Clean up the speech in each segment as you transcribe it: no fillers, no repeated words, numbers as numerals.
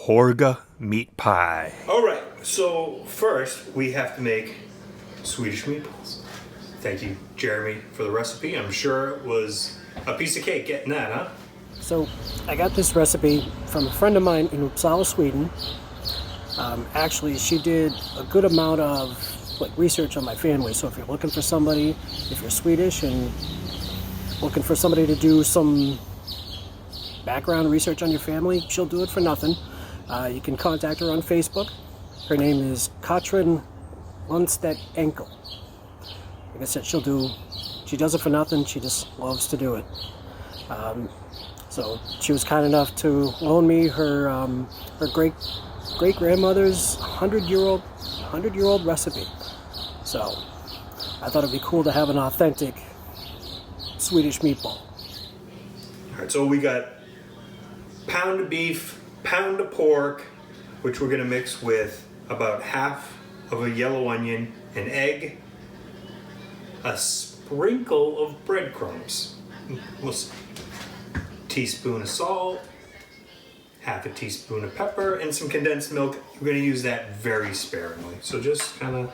Harga Meat Pie. All right, so first we have to make Swedish meatballs. Thank you, Jeremy, for the recipe. I'm sure it was a piece of cake getting that, huh? So I got this recipe from a friend of mine in Uppsala, Sweden. Actually, she did a good amount of research on my family. So if you're looking for somebody, if you're Swedish and looking for somebody to do some background research on your family, she'll do it for nothing. You can contact her on Facebook. Her name is Katrin Lundstedt Enkel. Like I said, she does it for nothing. She just loves to do it. So she was kind enough to loan me her great grandmother's 100-year-old recipe. So I thought it'd be cool to have an authentic Swedish meatball. All right, so we got pound of beef, pound of pork, which we're gonna mix with about half of a yellow onion, an egg, a sprinkle of breadcrumbs, teaspoon of salt, half a teaspoon of pepper, and some condensed milk. We're gonna use that very sparingly. So just kind of,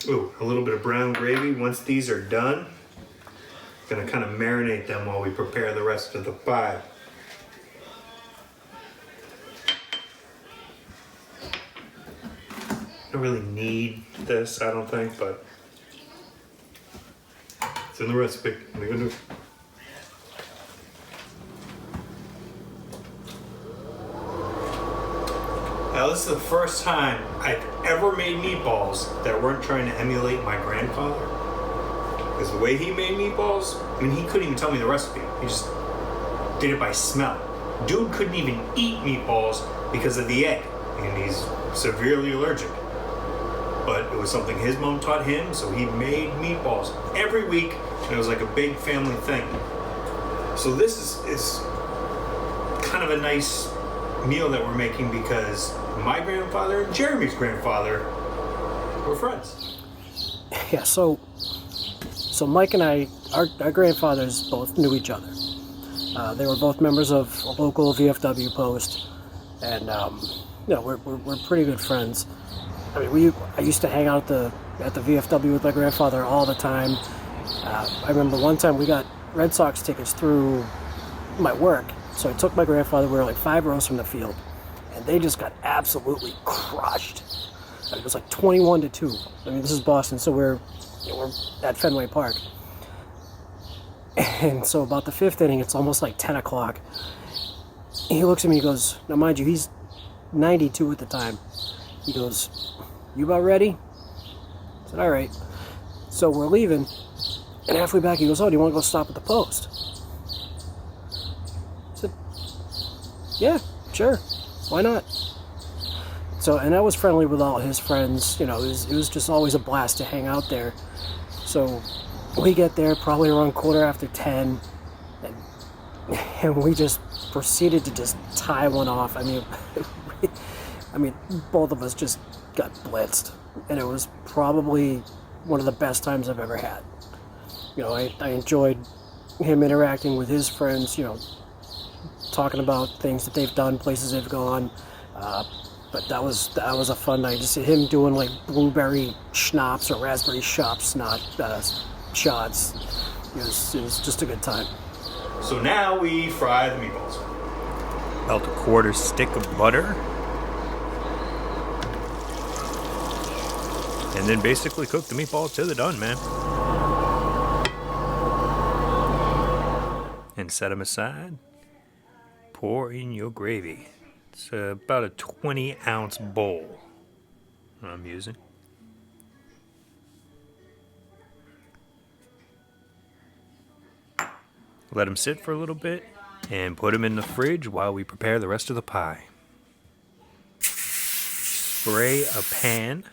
a little bit of brown gravy. Once these are done, gonna kind of marinate them while we prepare the rest of the pie. Don't really need this, I don't think, but it's in the recipe. What are you gonna do? Now, this is the first time I've ever made meatballs that weren't trying to emulate my grandfather. Because the way he made meatballs, he couldn't even tell me the recipe. He just did it by smell. Dude couldn't even eat meatballs because of the egg, and he's severely allergic. But it was something his mom taught him, so he made meatballs every week, and it was like a big family thing. So this is kind of a nice meal that we're making because my grandfather and Jeremy's grandfather were friends. Yeah, so Mike and I, our grandfathers both knew each other. They were both members of a local VFW post, and we're pretty good friends. I used to hang out at the VFW with my grandfather all the time. I remember one time we got Red Sox tickets through my work, so I took my grandfather. We were like 5 rows from the field, and they just got absolutely crushed. It was like 21-2. This is Boston, so we're at Fenway Park. And so about the 5th inning, it's almost like 10 o'clock. He looks at me, he goes, now mind you, he's 92 at the time. He goes, you about ready? I said, all right. So we're leaving, and halfway back he goes, oh, do you want to go stop at the post? I said, yeah, sure, why not? So, and I was friendly with all his friends. It was just always a blast to hang out there. So we get there probably around 10:15, and we just proceeded to just tie one off. Both of us just got blitzed, and it was probably one of the best times I've ever had. I enjoyed him interacting with his friends, talking about things that they've done, places they've gone. But that was a fun night. Just him doing like blueberry schnapps or raspberry shots. It was just a good time. So now we fry the meatballs. Melt a quarter stick of butter. And then basically cook the meatballs till they're done, man. And set them aside. Pour in your gravy. It's about a 20-ounce bowl I'm using. Let them sit for a little bit and put them in the fridge while we prepare the rest of the pie. Spray a pan.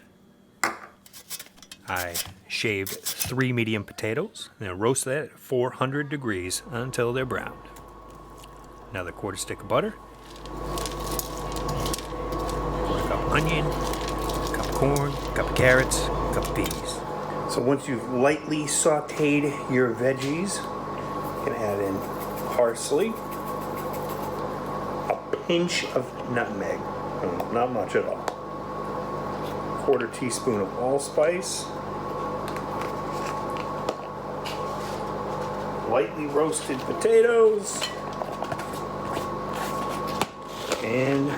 I shaved 3 medium potatoes and roast that at 400 degrees until they're browned. Another quarter stick of butter. Onion, a cup of corn, a cup of carrots, a cup of peas. So once you've lightly sauteed your veggies, you can add in parsley, a pinch of nutmeg. Not much at all. 1/4 teaspoon of allspice. Lightly roasted potatoes. And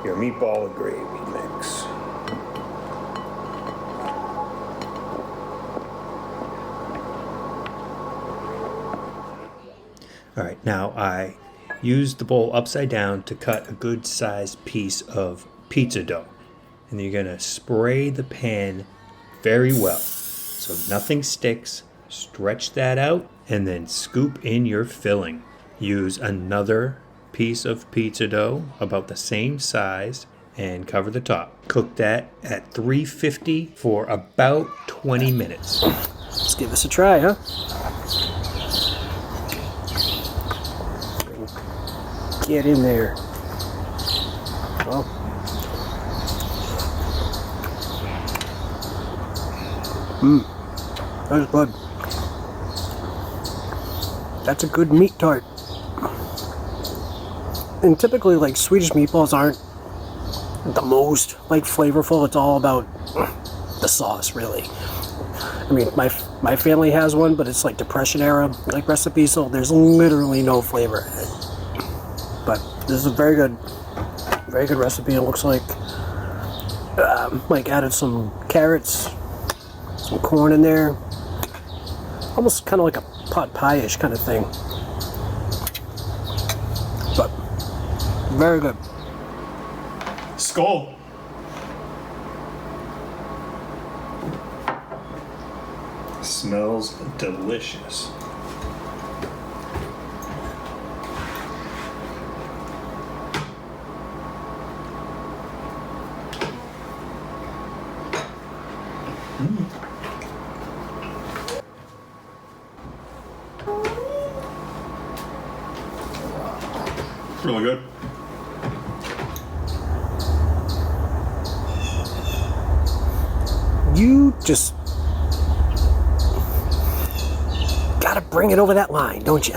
your meatball and gravy mix. All right, now I use the bowl upside down to cut a good sized piece of pizza dough. And you're gonna spray the pan very well so nothing sticks. Stretch that out and then scoop in your filling. Use another piece of pizza dough about the same size and cover the top. Cook that at 350 for about 20 minutes. Let's give this a try, huh? Get in there. Well, that's good. That's a good meat tart. And typically, like, Swedish meatballs aren't the most, like, flavorful. It's all about the sauce, really. I mean, my family has one, but it's like Depression era, like, recipe, so there's literally no flavor in it. But this is a very good recipe. It looks like added some carrots, some corn in there, almost kind of like a pot pie-ish kind of thing. But very good. Skull. Smells delicious. Really good. You just gotta bring it over that line, don't you?